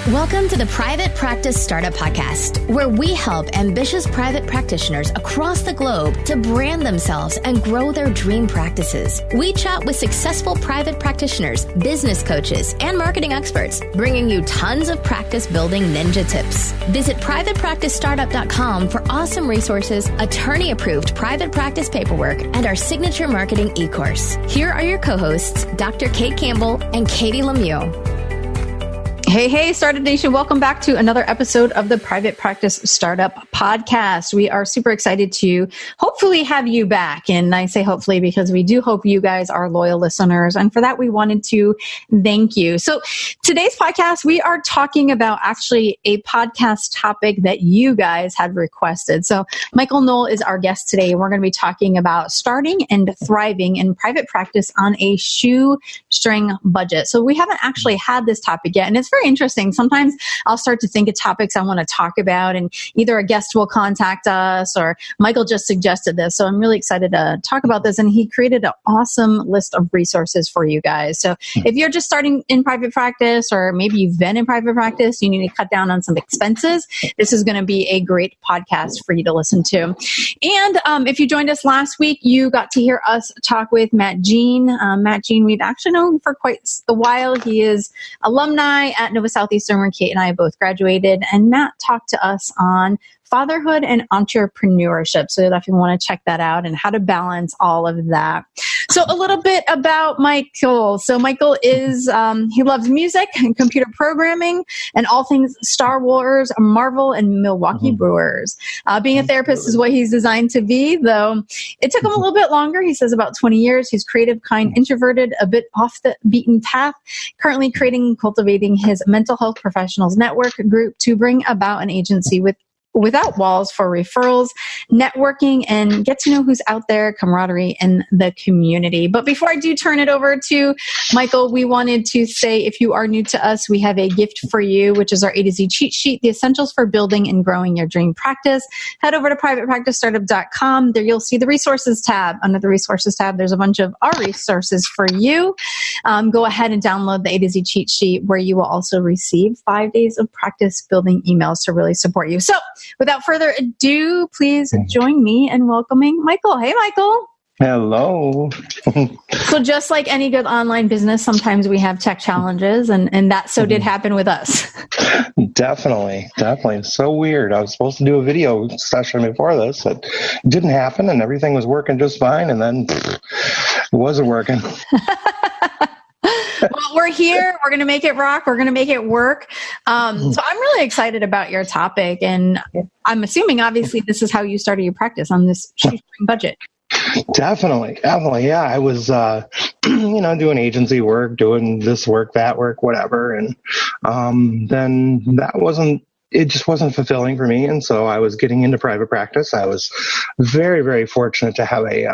Welcome to the Private Practice Startup Podcast, where we help ambitious private practitioners across the globe to brand themselves and grow their dream practices. We chat with successful private practitioners, business coaches, and marketing experts, bringing you tons of practice building ninja tips. Visit privatepracticestartup.com for awesome resources, attorney-approved private practice paperwork, and our signature marketing e-course. Here are your co-hosts, Dr. Kate Campbell and Katie Lemieux. Hey, Startup Nation. Welcome back to another episode of the Private Practice Startup Podcast. We are super excited to hopefully have you back. And I say hopefully because we do hope you guys are loyal listeners. And for that, we wanted to thank you. So today's podcast, we are talking about actually a podcast topic that you guys had requested. So Michael Knoll is our guest today. We're going to be talking about starting and thriving in private practice on a shoestring budget. So we haven't actually had this topic yet. And it's very interesting. Sometimes I'll start to think of topics I want to talk about, and either a guest will contact us or Michael just suggested this. So I'm really excited to talk about this. And he created an awesome list of resources for you guys. So if you're just starting in private practice, or maybe you've been in private practice, you need to cut down on some expenses, this is going to be a great podcast for you to listen to. And if you joined us last week, you got to hear us talk with Matt Jean. Matt Jean, we've actually known for quite a while. He is alumni at Nova Southeastern, where Kate and I both graduated, and Matt talked to us on fatherhood and entrepreneurship. So if you want to check that out and how to balance all of that. So a little bit about Michael. So Michael is, he loves music and computer programming and all things Star Wars, Marvel, and Milwaukee Brewers. Being a therapist is what he's designed to be, though it took him a little bit longer. He says about 20 years. He's creative, kind, introverted, a bit off the beaten path, currently creating and cultivating his mental health professionals network group to bring about an agency without walls for referrals, networking, and get to know who's out there, camaraderie in the community. But before I do turn it over to Michael, we wanted to say, if you are new to us, we have a gift for you, which is our A to Z cheat sheet, the essentials for building and growing your dream practice. Head over to privatepracticestartup.com. There you'll see the resources tab. Under the resources tab, there's a bunch of our resources for you. Go ahead and download the A to Z cheat sheet, where you will also receive 5 days of practice building emails to really support you. So without further ado, please join me in welcoming Michael. Hey, Michael. Hello. So just like any good online business, sometimes we have tech challenges, and that so did happen with us. Definitely. It's so weird. I was supposed to do a video session before this. It didn't happen, and everything was working just fine, and then it wasn't working. Well, we're here. We're going to make it rock. We're going to make it work. So I'm really excited about your topic. And I'm assuming, obviously, this is how you started your practice on this shoestring budget. Definitely. Yeah, I was, doing agency work, doing this work, that work, whatever. And then it just wasn't fulfilling for me. And so I was getting into private practice. I was very, very fortunate to have a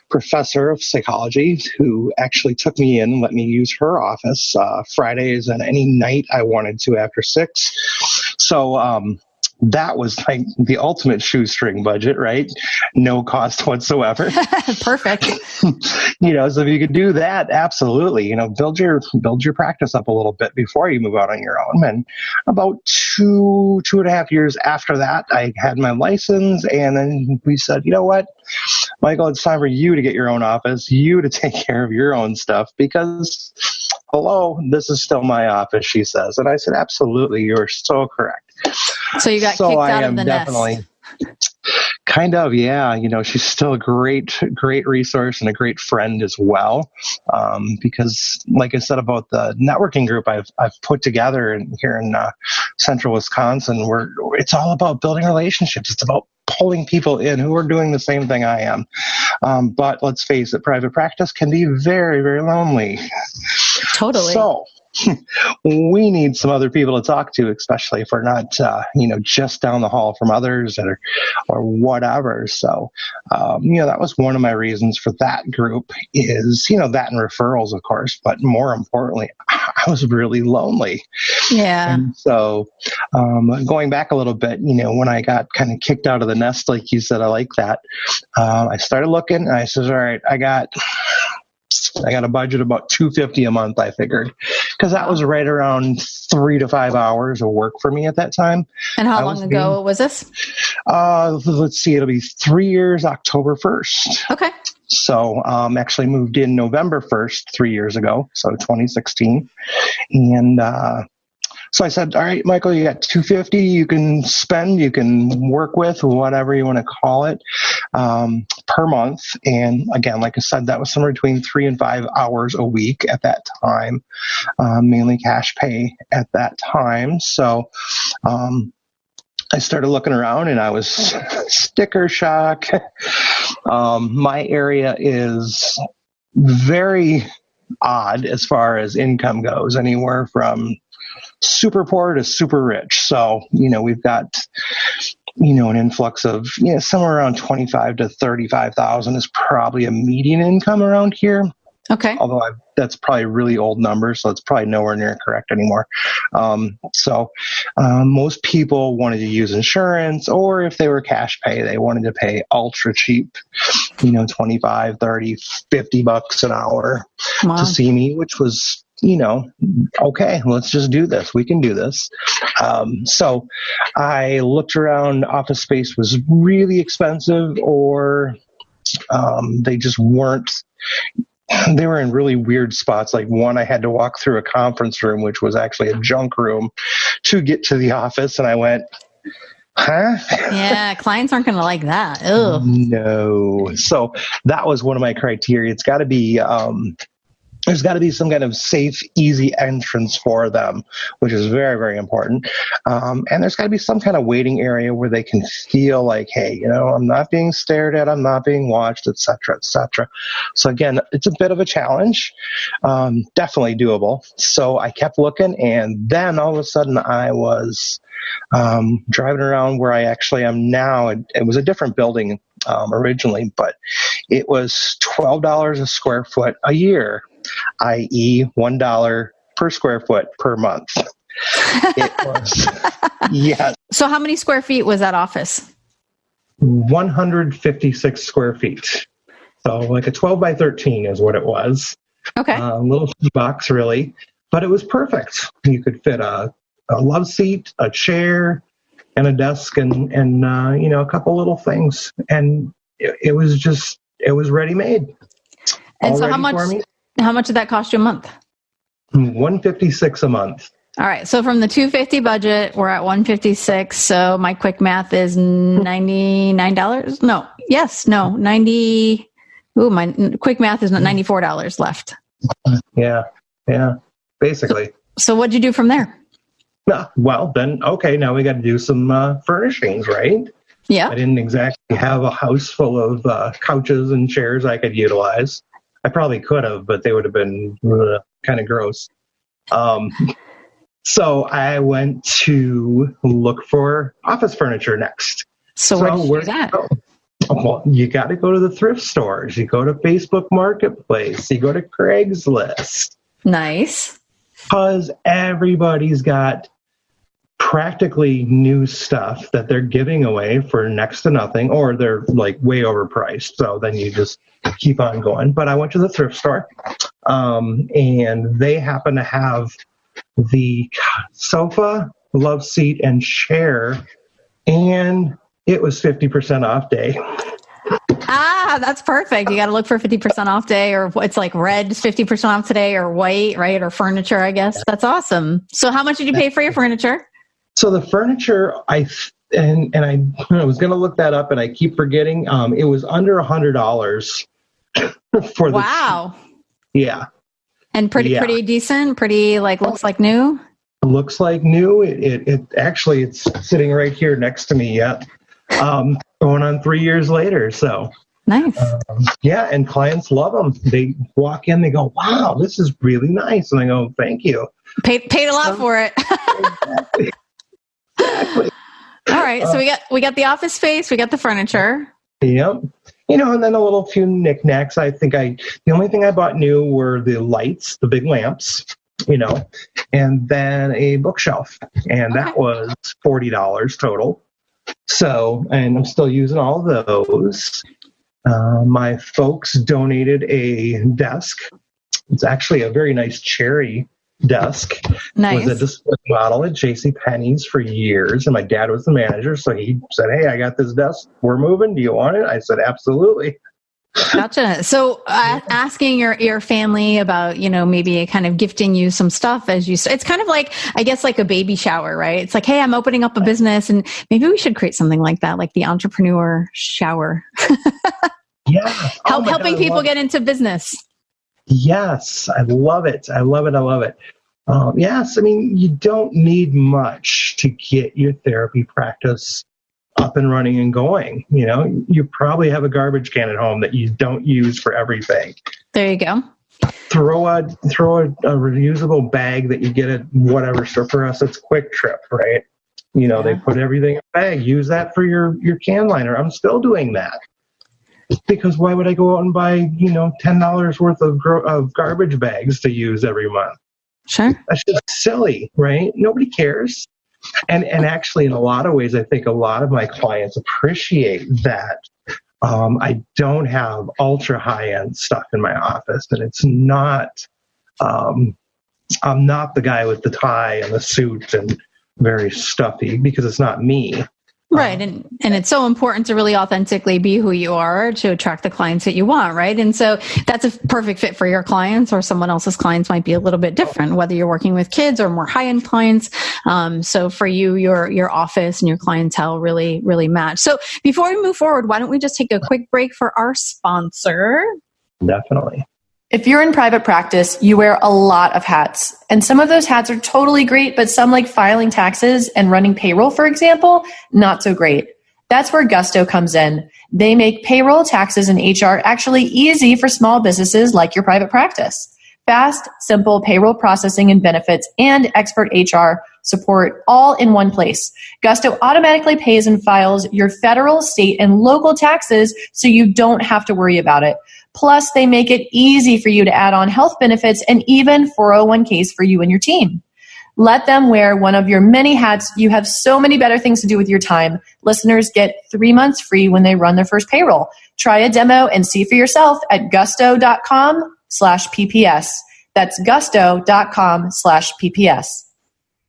professor of psychology who actually took me in and let me use her office Fridays and any night I wanted to after 6. So that was like the ultimate shoestring budget, right? No cost whatsoever. Perfect. So if you could do that, absolutely, build your practice up a little bit before you move out on your own. And about two and a half years after that, I had my license, and then we said, you know what, Michael, it's time for you to get your own office, you to take care of your own stuff, because hello, this is still my office, she says. And I said, absolutely, you're so correct. So you got kicked out of the nest. Kind of, yeah. She's still a great resource and a great friend as well. Because, like I said about the networking group I've put together here in central Wisconsin, it's all about building relationships. It's about pulling people in who are doing the same thing I am. But let's face it, private practice can be very, very lonely. Totally. So we need some other people to talk to, especially if we're not, just down the hall from others or whatever. So, that was one of my reasons for that group is, that and referrals, of course, but more importantly, I was really lonely. Yeah. And so, going back a little bit, when I got kind of kicked out of the nest, like you said, I like that. I started looking and I said, all right, I got I got a budget of about $250 a month, I figured, because that was right around 3 to 5 hours of work for me at that time. And how long ago was this? Let's see, it'll be 3 years, October 1st. Okay. So actually moved in November 1st, 3 years ago, so 2016. And so I said, all right, Michael, you got $250 you can spend, you can work with, whatever you want to call it, per month. And again, like I said, that was somewhere between 3 and 5 hours a week at that time, mainly cash pay at that time. So I started looking around and I was sticker shock. My area is very odd as far as income goes, anywhere from super poor to super rich. So, we've got, an influx of, somewhere around 25 to 35,000 is probably a median income around here. Okay. Although that's probably really old numbers, so it's probably nowhere near correct anymore. Most people wanted to use insurance, or if they were cash pay, they wanted to pay ultra cheap, 25, 30, $50 an hour to see me, which was, okay, let's just do this. We can do this. So I looked around. Office space was really expensive, or they just weren't. They were in really weird spots. Like one, I had to walk through a conference room, which was actually a junk room, to get to the office. And I went, huh? Yeah, clients aren't going to like that. Ugh. No. So that was one of my criteria. It's got to be, there's got to be some kind of safe, easy entrance for them, which is very, very important. And there's got to be some kind of waiting area where they can feel like, hey, I'm not being stared at, I'm not being watched, et cetera, et cetera. So again, it's a bit of a challenge, definitely doable. So I kept looking, and then all of a sudden I was driving around where I actually am now. It was a different building originally, but it was $12 a square foot a year, i.e. $1 per square foot per month. It was, yeah. So how many square feet was that office? 156 square feet. So like a 12 by 13 is what it was. Okay. A little box, really, but it was perfect. You could fit a love seat, a chair, and a desk, and a couple little things. And it was ready made. And so how much did that cost you a month? $156 a month. All right. So from the $250 budget, we're at $156. So my quick math is $99. No. Yes. No. 90. Ooh, my quick math is $94 left. Yeah. Basically. So what'd you do from there? Well, then, okay, now we got to do some furnishings, right? Yeah. I didn't exactly have a house full of couches and chairs I could utilize. I probably could have, but they would have been kind of gross. So I went to look for office furniture next. So where did you do that? Well, you got to go to the thrift stores. You go to Facebook Marketplace. You go to Craigslist. Nice. Because everybody's got practically new stuff that they're giving away for next to nothing, or they're like way overpriced. So then you just keep on going. But I went to the thrift store, and they happen to have the sofa, love seat, and chair, and it was 50% off day. That's perfect. You got to look for 50% off day, or it's like red 50% off today, or white, right? Or furniture, I guess. That's awesome. So how much did you pay for your furniture? So the furniture, I was going to look that up, and I keep forgetting. It was under $100 for the. Wow. Yeah. And pretty decent. Pretty looks like new. Looks like new. It actually, it's sitting right here next to me yet. Going on 3 years later. So nice. And clients love them. They walk in, they go, wow, this is really nice. And I go, thank you. Paid a lot for it. Exactly. All right. So we got the office space, we got the furniture. Yep. And then a few knickknacks. I think the only thing I bought new were the lights, the big lamps, and then a bookshelf. And that was $40 total. So, and I'm still using all of those. My folks donated a desk It's actually a very nice cherry desk. Nice. It was a display model at JCPenney's for years, and my dad was the manager, so he said, "Hey, I got this desk. We're moving. Do you want it?" I said, "Absolutely." Gotcha. So asking your family about, maybe kind of gifting you some stuff as you, it's kind of like, I guess, like a baby shower, right? It's like, hey, I'm opening up a business, and maybe we should create something like that, like the entrepreneur shower. Yeah. Helping people get into business. Yes. I love it. I love it. Yes. I mean, you don't need much to get your therapy practice up and running and going. You probably have a garbage can at home that you don't use for everything. There you go. Throw a reusable bag that you get at whatever store. For us, it's Quick Trip, right? They put everything in a bag. Use that for your can liner. I'm still doing that. Because why would I go out and buy, $10 worth of garbage bags to use every month? Sure. That's just silly, right? Nobody cares. And actually, in a lot of ways, I think a lot of my clients appreciate that. I don't have ultra high-end stuff in my office, and it's not, I'm not the guy with the tie and the suit and very stuffy, because it's not me. Right. And it's so important to really authentically be who you are to attract the clients that you want. Right. And so that's a perfect fit for your clients, or someone else's clients might be a little bit different, whether you're working with kids or more high end clients. So for you, your office and your clientele really, really match. So before we move forward, why don't we just take a quick break for our sponsor? Definitely. If you're in private practice, you wear a lot of hats, and some of those hats are totally great, but some, like filing taxes and running payroll, for example, not so great. That's where Gusto comes in. They make payroll, taxes, and HR actually easy for small businesses like your private practice. Fast, simple payroll processing and benefits, and expert HR support all in one place. Gusto automatically pays and files your federal, state, and local taxes, so you don't have to worry about it. Plus, they make it easy for you to add on health benefits and even 401ks for you and your team. Let them wear one of your many hats. You have so many better things to do with your time. Listeners get 3 months free when they run their first payroll. Try a demo and see for yourself at gusto.com/PPS. That's gusto.com/PPS.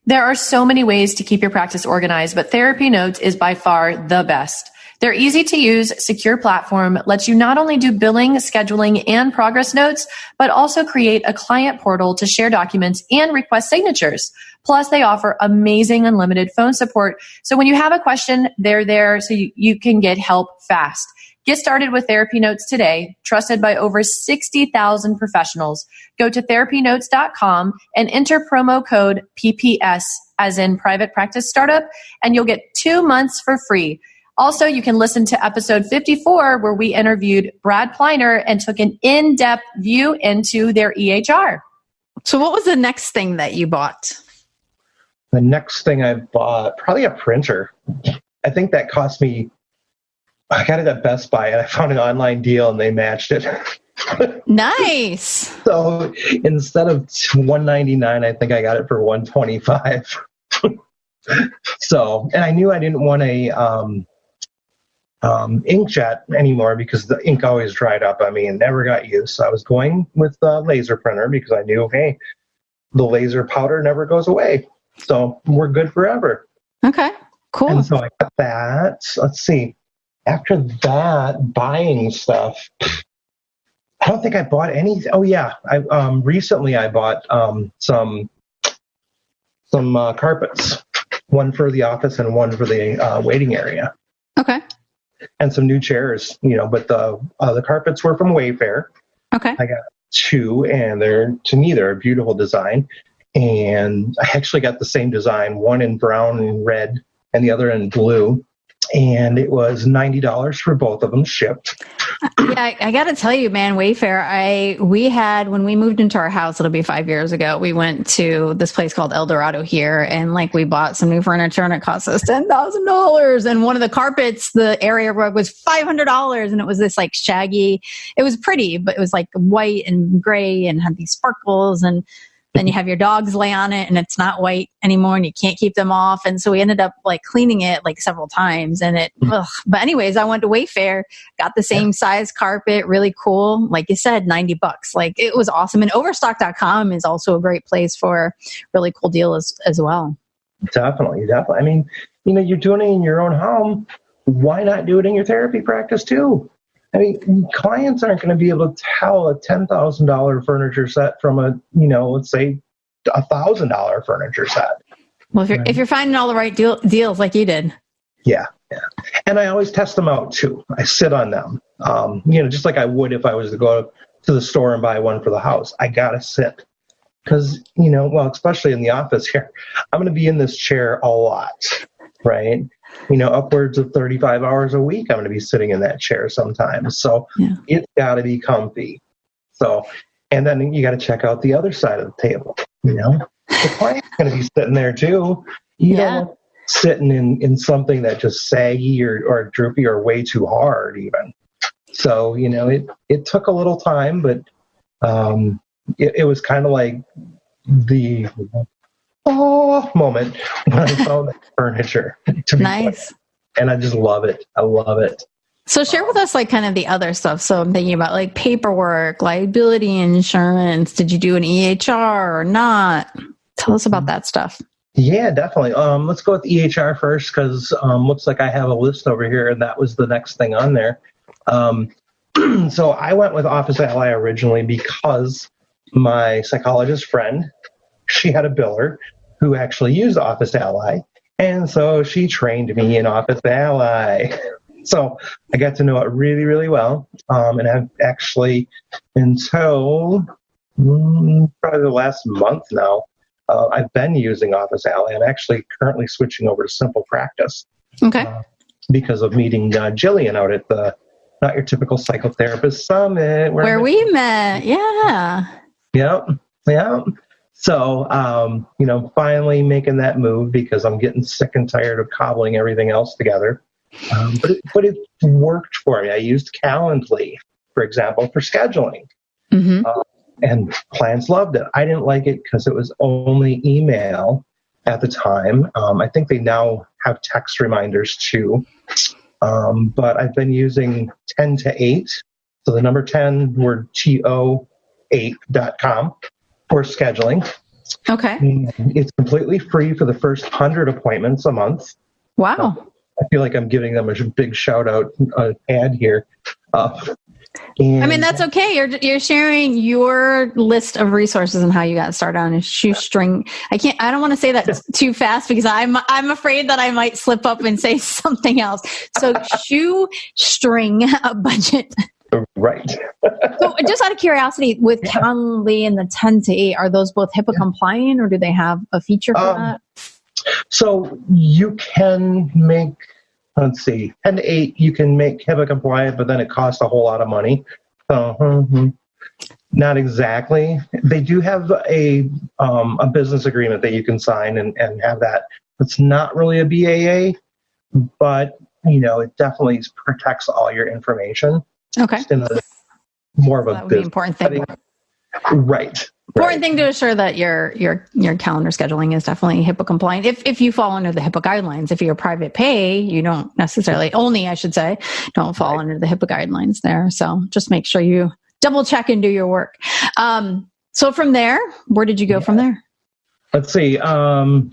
There are so many ways to keep your practice organized, but Therapy Notes is by far the best. Their easy-to-use, secure platform lets you not only do billing, scheduling, and progress notes, but also create a client portal to share documents and request signatures. Plus, they offer amazing unlimited phone support. So when you have a question, they're there so you can get help fast. Get started with Therapy Notes today, trusted by over 60,000 professionals. Go to therapynotes.com and enter promo code PPS, as in Private Practice Startup, and you'll get 2 months for free. Also, you can listen to episode 54, where we interviewed Brad Pliner and took an in-depth view into their EHR. So what was the next thing that you bought? The next thing I bought, probably a printer. I think that cost me, I got it at Best Buy, and I found an online deal and they matched it. Nice. So instead of $199, I think I got it for $125. So, and I knew I didn't want a inkjet anymore, because the ink always dried up. I mean, never got used. So I was going with the laser printer, because I knew, hey, the laser powder never goes away. So we're good forever. Okay, cool. And so I got that. Let's see. After that, buying stuff, I don't think I bought anything. Oh yeah, recently I bought some carpets, one for the office and one for the waiting area. Okay. And some new chairs, but the carpets were from Wayfair. Okay. I got 2, and they're a beautiful design. And I actually got the same design, one in brown and red and the other in blue. And it was $90 for both of them shipped. Yeah, I got to tell you, man, Wayfair, we had, when we moved into our house, it'll be 5 years ago, we went to this place called El Dorado here, and we bought some new furniture, and it cost us $10,000. And one of the carpets, the area rug, was $500, and it was this shaggy, it was pretty, but it was white and gray and had these sparkles, and then you have your dogs lay on it and it's not white anymore and you can't keep them off. And so we ended up like cleaning it like several times and but anyways, I went to Wayfair, got the same size carpet, really cool. Like you said, $90. Like it was awesome. And overstock.com is also a great place for really cool deals as well. Definitely. I mean, you're doing it in your own home. Why not do it in your therapy practice too? I mean, clients aren't going to be able to tell a $10,000 furniture set from a, let's say $1,000 furniture set. Well, if you're finding all the right deals like you did. Yeah. And I always test them out too. I sit on them, just like I would if I was to go to the store and buy one for the house. I got to sit because, especially in the office here, I'm going to be in this chair a lot, right? Upwards of 35 hours a week, I'm going to be sitting in that chair sometimes. So It's got to be comfy. So, and then you got to check out the other side of the table. The client's going to be sitting there too. You don't want sitting in something that just saggy or droopy or way too hard even. So, it took a little time, but it was kind of like the moment when I found that furniture. Nice. And I just love it. I love it. So share with us like kind of the other stuff. So I'm thinking about like paperwork, liability insurance. Did you do an EHR or not? Tell us about that stuff. Yeah, definitely. Let's go with EHR first because looks like I have a list over here and that was the next thing on there. So I went with Office Ally originally because my psychologist friend, she had a biller who actually used Office Ally. And so she trained me in Office Ally. So I got to know it really, really well. And I've actually, until probably the last month now, I've been using Office Ally. I'm actually currently switching over to Simple Practice. Okay. Because of meeting Jillian out at the Not Your Typical Psychotherapist Summit. Where we met. Yeah. Yep. So, finally making that move because I'm getting sick and tired of cobbling everything else together. But it worked for me. I used Calendly, for example, for scheduling. Mm-hmm. And clients loved it. I didn't like it because it was only email at the time. I think they now have text reminders too. But I've been using 10 to 8. So the number 10 word TO8.com. for scheduling. Okay. It's completely free for the first 100 appointments a month. Wow. I feel like I'm giving them a big shout out ad here. That's okay. You're sharing your list of resources and how you got started on a Shoestring. I don't want to say that too fast because I'm afraid that I might slip up and say something else. So Shoestring budget. Right. So just out of curiosity, with Calendly and the 10 to 8, are those both HIPAA compliant or do they have a feature for that? So you can make, 10 to 8, you can make HIPAA compliant, but then it costs a whole lot of money. Not exactly. They do have a business agreement that you can sign and have that. It's not really a BAA, but it definitely protects all your information. Okay. More of a that would be an important thing. Right. Important thing to assure that your calendar scheduling is definitely HIPAA compliant. If you fall under the HIPAA guidelines, if you're private pay, you don't necessarily don't fall under the HIPAA guidelines there. So just make sure you double check and do your work. So from there, where did you go from there? Let's see. So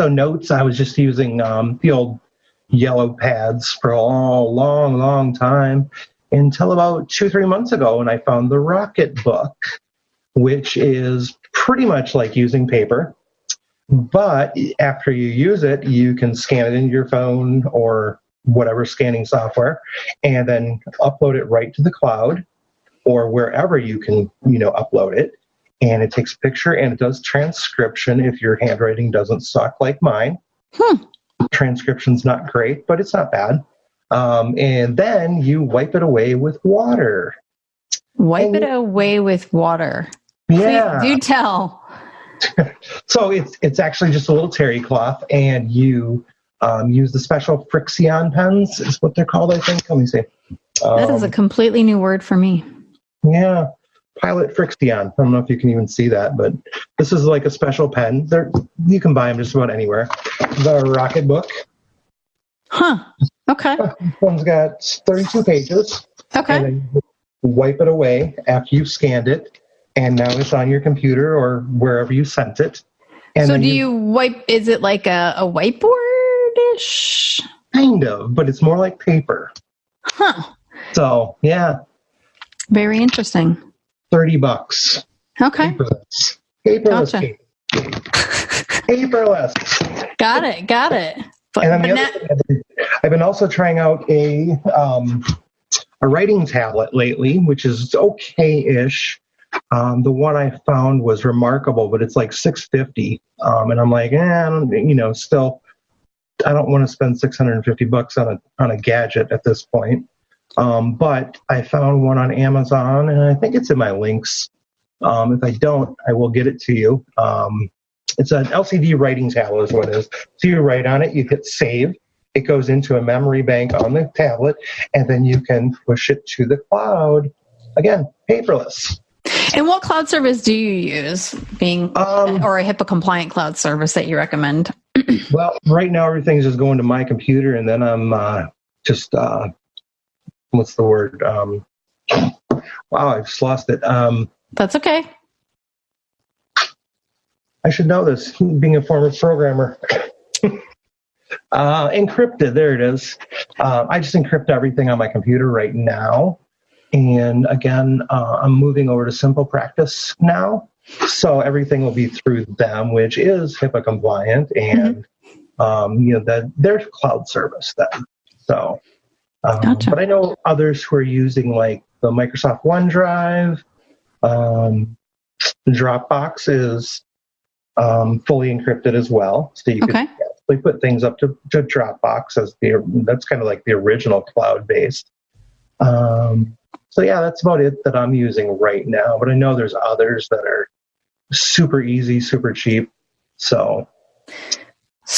notes, I was just using the old yellow pads for a long time. Until about 2-3 months ago when I found the Rocket Book, which is pretty much like using paper. But after you use it, you can scan it into your phone or whatever scanning software and then upload it right to the cloud or wherever you can, upload it. And it takes a picture and it does transcription if your handwriting doesn't suck like mine. Transcription's not great, but it's not bad. And then you wipe it away with water. Wipe it away with water. Yeah. Please do tell. So it's actually just a little terry cloth, and you use the special Frixion pens, is what they're called, I think. Let me see. That is a completely new word for me. Yeah. Pilot Frixion. I don't know if you can even see that, but this is like a special pen. You can buy them just about anywhere. The Rocket Book. Huh. Okay. This one's got 32 pages. Okay. And then you wipe it away after you've scanned it, and now it's on your computer or wherever you sent it. And so do you wipe, is it like a whiteboard-ish? Kind of, but it's more like paper. Huh. So, yeah. Very interesting. $30. Okay. Paperless. Paperless. Gotcha. Paperless. Got it. And then the other thing, I've been also trying out a writing tablet lately, which is okay-ish. The one I found was remarkable, but it's like $650. And I'm like, I don't want to spend $650 on a gadget at this point. But I found one on Amazon, and I think it's in my links. If I don't, I will get it to you. It's an LCD writing tablet is what it is. So you write on it, you hit save. It goes into a memory bank on the tablet, and then you can push it to the cloud. Again, paperless. And what cloud service do you use, or a HIPAA compliant cloud service that you recommend? Well, right now everything's just going to my computer, and then I'm what's the word? Wow, I just lost it. That's okay. I should know this, being a former programmer. Encrypted, there it is. I just encrypt everything on my computer right now. And again, I'm moving over to Simple Practice now. So everything will be through them, which is HIPAA compliant, and their cloud service then. So, Gotcha. But I know others who are using like the Microsoft OneDrive. Dropbox is fully encrypted as well, so you can put things up to Dropbox as that's kind of like the original cloud-based. So yeah, that's about it that I'm using right now. But I know there's others that are super easy, super cheap. So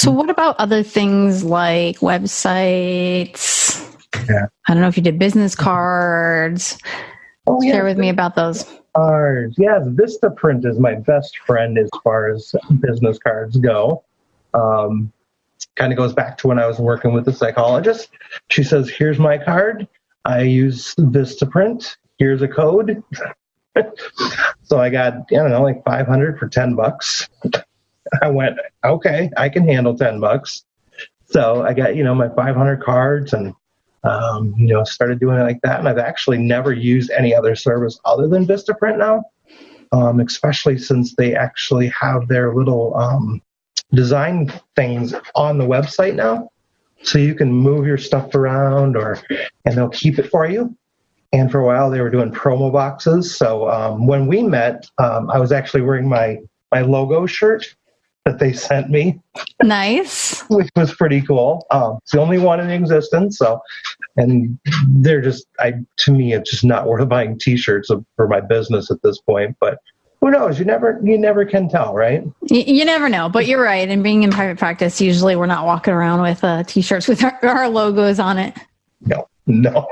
what about other things like websites? Yeah. I don't know if you did business cards. Share with me about those. Cards. Yeah, Vistaprint is my best friend as far as business cards go. Kind of goes back to when I was working with the psychologist. She says, here's my card. I use Vistaprint. Here's a code. So I got, like 500 for $10. I went, okay, I can handle $10. So I got, my 500 cards and, started doing it like that. And I've actually never used any other service other than Vistaprint now, especially since they actually have their little design things on the website now. So you can move your stuff around and they'll keep it for you. And for a while they were doing promo boxes. So when we met, I was actually wearing my logo shirt that they sent me. Nice. Which was pretty cool. It's the only one in existence. So, and they're just, to me, it's just not worth buying t-shirts for my business at this point. But who knows? You never can tell, right? You never know, but you're right. And being in private practice, usually we're not walking around with t-shirts with our logos on it. No.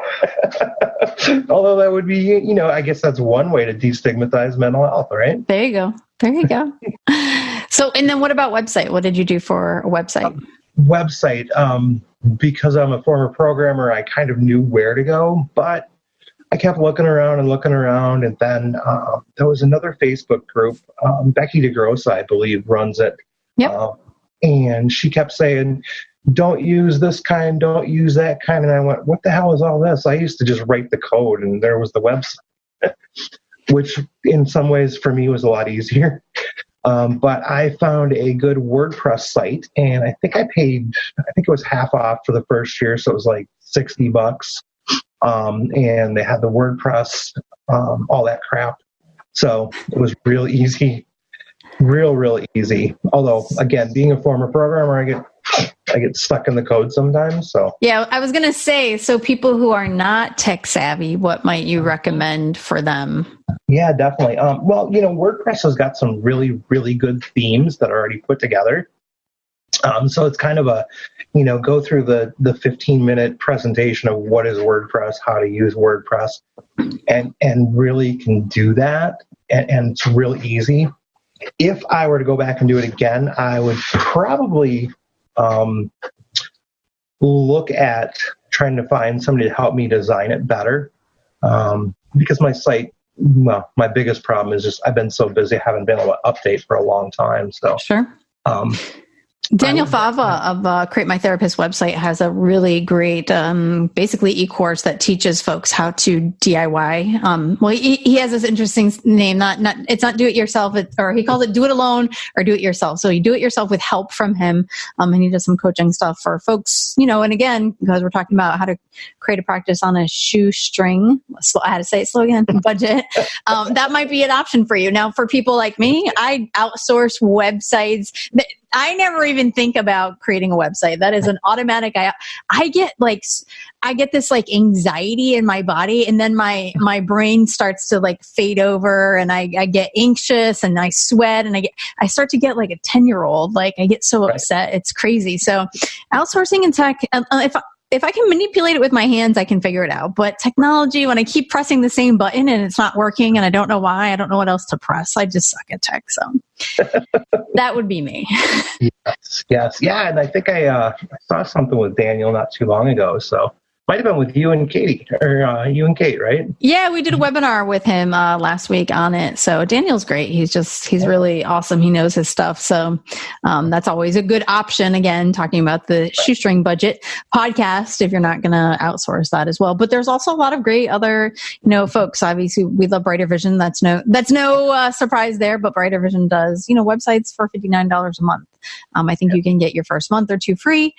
Although that would be, I guess that's one way to destigmatize mental health, right? There you go. So, and then what about website? What did you do for a website? Because I'm a former programmer, I kind of knew where to go, but I kept looking around, and then there was another Facebook group. Becky DeGrossa, I believe, runs it. Yep. And she kept saying, don't use this kind, don't use that kind. And I went, what the hell is all this? I used to just write the code, and there was the website, which in some ways for me was a lot easier. But I found a good WordPress site, and I think it was half off for the first year, so it was like $60. And they had the WordPress, all that crap. So it was real easy, real easy. Although, again, being a former programmer, I get stuck in the code sometimes. So yeah, I was going to say, so people who are not tech savvy, what might you recommend for them? Yeah, definitely. WordPress has got some really, really good themes that are already put together. So it's kind of a, go through the 15-minute presentation of what is WordPress, how to use WordPress, and really can do that. And it's real easy. If I were to go back and do it again, I would probably look at trying to find somebody to help me design it better. Because my site, my biggest problem is just I've been so busy, I haven't been able to update for a long time. So sure. Daniel Fava of Create My Therapist website has a really great, basically e-course that teaches folks how to DIY. Well, he has this interesting name, it's not do it yourself, or he calls it do it alone or do it yourself. So you do it yourself with help from him. And he does some coaching stuff for folks, and again, because we're talking about how to create a practice on a shoestring, I had to say it slow again, budget. That might be an option for you. Now, for people like me, I outsource websites. I never even think about creating a website. That is an automatic. I get this like anxiety in my body, and then my brain starts to like fade over, and I get anxious and I sweat, and I start to get like a 10-year-old. Like I get so upset. It's crazy. So outsourcing in tech, if I can manipulate it with my hands, I can figure it out. But technology, when I keep pressing the same button and it's not working and I don't know why, I don't know what else to press. I just suck at tech. So that would be me. Yes. Yeah. And I think I saw something with Daniel not too long ago. So might have been with you and Katie, or you and Kate, right? Yeah, we did a webinar with him last week on it. So Daniel's great. He's really awesome. He knows his stuff. So that's always a good option. Again, talking about the Shoestring Budget podcast, if you're not going to outsource that as well. But there's also a lot of great other, folks. Obviously, we love Brighter Vision. That's no surprise there. But Brighter Vision does, websites for $59 a month. I think you can get your first month or two free.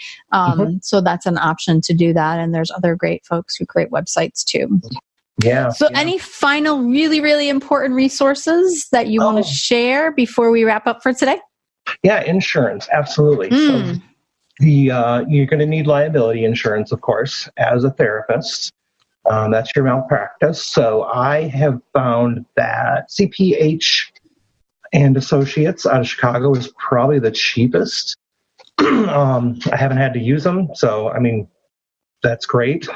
So that's an option to do that. And there's other great folks who create websites too. Yeah. So any final really, really important resources that you want to share before we wrap up for today? Yeah, insurance. Absolutely. So you're going to need liability insurance, of course, as a therapist. That's your malpractice. So I have found that CPH and Associates out of Chicago is probably the cheapest. I haven't had to use them. So, that's great.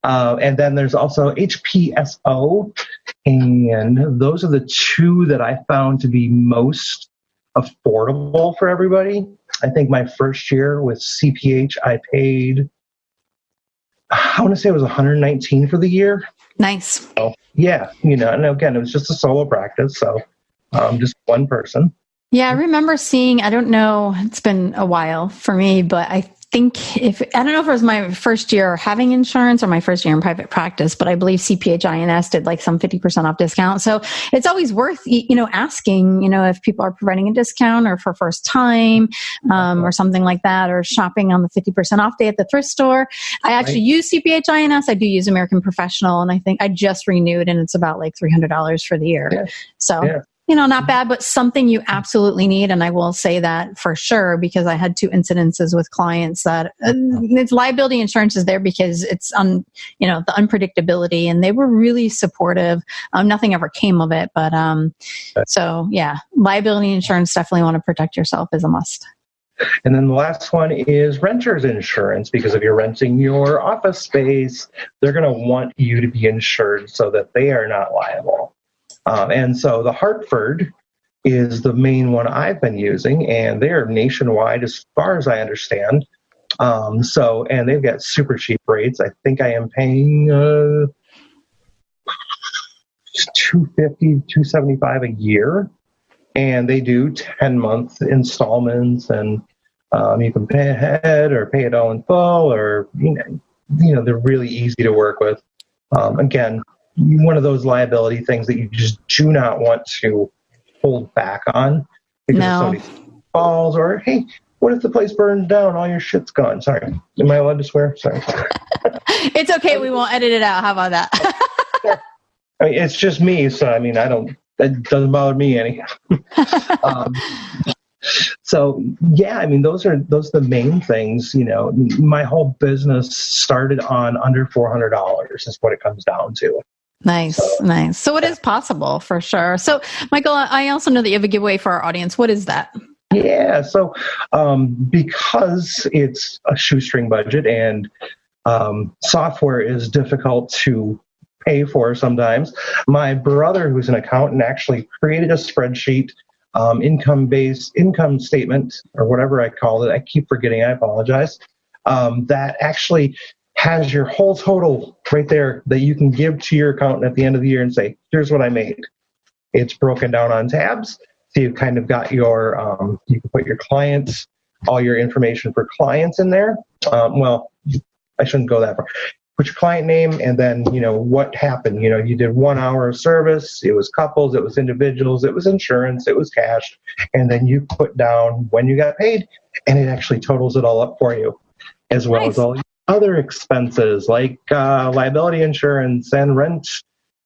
And then there's also HPSO. And those are the two that I found to be most affordable for everybody. I think my first year with CPH, I paid, I want to say it was $119 for the year. Nice. So, yeah. And again, it was just a solo practice. So just one person. Yeah, I remember seeing, I don't know, it's been a while for me, but I don't know if it was my first year having insurance or my first year in private practice, but I believe CPH INS did like some 50% off discount. So it's always worth, asking, if people are providing a discount or for first time, or something like that, or shopping on the 50% off day at the thrift store. I actually use CPH INS. I do use American Professional, and I think I just renewed, and it's about like $300 for the year. Yeah. So not bad, but something you absolutely need. And I will say that for sure, because I had two incidences with clients that it's liability insurance is there because it's on, the unpredictability, and they were really supportive. Nothing ever came of it, but, so yeah, liability insurance, definitely want to protect yourself is a must. And then the last one is renter's insurance, because if you're renting your office space, they're going to want you to be insured so that they are not liable. And so the Hartford is the main one I've been using, and they're nationwide as far as I understand. And they've got super cheap rates. I think I am paying $250, $275 a year, and they do 10-month installments, and you can pay ahead or pay it all in full, or they're really easy to work with. Again, one of those liability things that you just do not want to hold back on because if somebody falls, or, hey, what if the place burns down? All your shit's gone. Sorry. Am I allowed to swear? Sorry. It's okay. We won't edit it out. How about that? It's just me. So, that doesn't bother me any. So, yeah, those are the main things. My whole business started on under $400 is what it comes down to. Nice. So it is possible for sure. So Michael, I also know that you have a giveaway for our audience. What is that? Yeah. So because it's a shoestring budget and software is difficult to pay for sometimes, my brother, who's an accountant, actually created a spreadsheet, income statement, or whatever I call it. I keep forgetting. I apologize. That actually has your whole total right there that you can give to your accountant at the end of the year and say, here's what I made. It's broken down on tabs. So you've kind of got your, you can put your clients, all your information for clients in there. Well, I shouldn't go that far. Put your client name and then, what happened. You did 1 hour of service. It was couples. It was individuals. It was insurance. It was cash. And then you put down when you got paid, and it actually totals it all up for you, as well as all other expenses like liability insurance and rent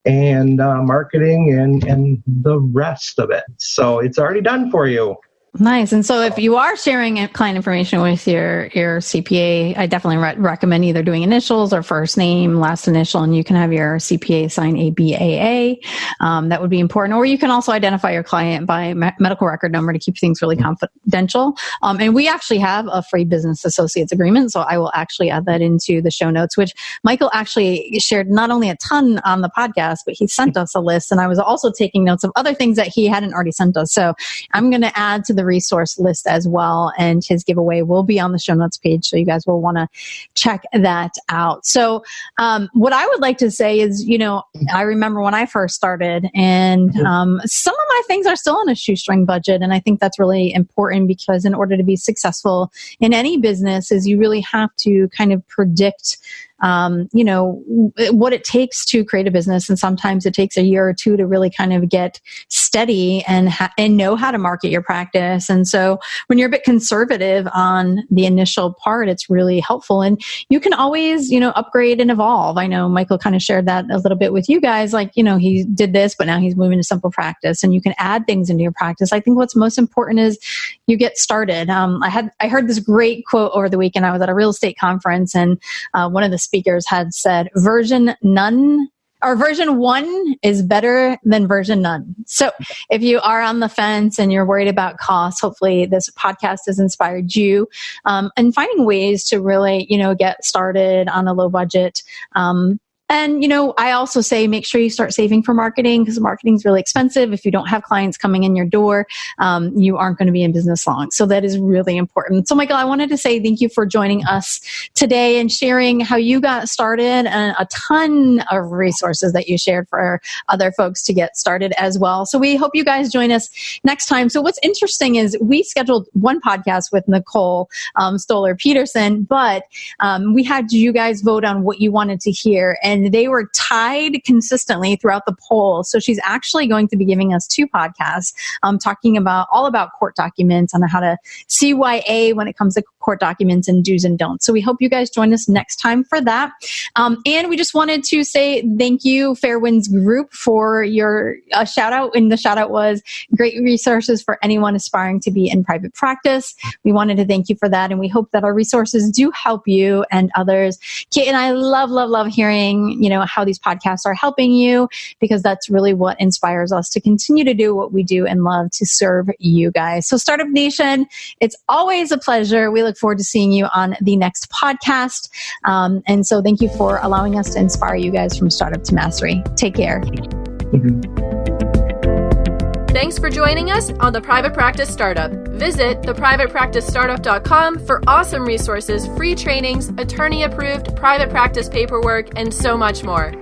and marketing and the rest of it. So it's already done for you. Nice. And so if you are sharing client information with your CPA, I definitely recommend either doing initials or first name, last initial, and you can have your CPA sign ABAA. That would be important. Or you can also identify your client by medical record number to keep things really confidential. And we actually have a free business associates agreement. So I will actually add that into the show notes, which Michael actually shared not only a ton on the podcast, but he sent us a list. And I was also taking notes of other things that he hadn't already sent us. So I'm going to add to the resource list as well, and his giveaway will be on the show notes page, so you guys will want to check that out. So what I would like to say is, I remember when I first started, and some of my things are still on a shoestring budget, and I think that's really important, because in order to be successful in any business is you really have to kind of predict what it takes to create a business. And sometimes it takes a year or two to really kind of get steady and know how to market your practice. And so when you're a bit conservative on the initial part, it's really helpful. And you can always, upgrade and evolve. I know Michael kind of shared that a little bit with you guys. Like, he did this, but now he's moving to simple practice, and you can add things into your practice. I think what's most important is you get started. I heard this great quote over the weekend. I was at a real estate conference, and one of the speakers had said, version 1 is better than version none. So if you are on the fence and you're worried about costs, hopefully this podcast has inspired you in finding ways to really, get started on a low budget. And, I also say, make sure you start saving for marketing, because marketing is really expensive. If you don't have clients coming in your door, you aren't going to be in business long. So that is really important. So Michael, I wanted to say thank you for joining us today and sharing how you got started, and a ton of resources that you shared for other folks to get started as well. So we hope you guys join us next time. So what's interesting is we scheduled one podcast with Nicole Stoller-Peterson, but we had you guys vote on what you wanted to hear, and they were tied consistently throughout the poll. So she's actually going to be giving us 2 podcasts talking all about court documents and how to CYA when it comes to court documents and do's and don'ts. So we hope you guys join us next time for that. And we just wanted to say thank you, Fairwinds Group, for your shout out. And the shout out was great resources for anyone aspiring to be in private practice. We wanted to thank you for that. And we hope that our resources do help you and others. Kate and I love hearing, how these podcasts are helping you, because that's really what inspires us to continue to do what we do and love to serve you guys. So Startup Nation, it's always a pleasure. We look forward to seeing you on the next podcast. And so thank you for allowing us to inspire you guys from startup to mastery. Take care. Thanks for joining us on The Private Practice Startup. Visit theprivatepracticestartup.com for awesome resources, free trainings, attorney-approved private practice paperwork, and so much more.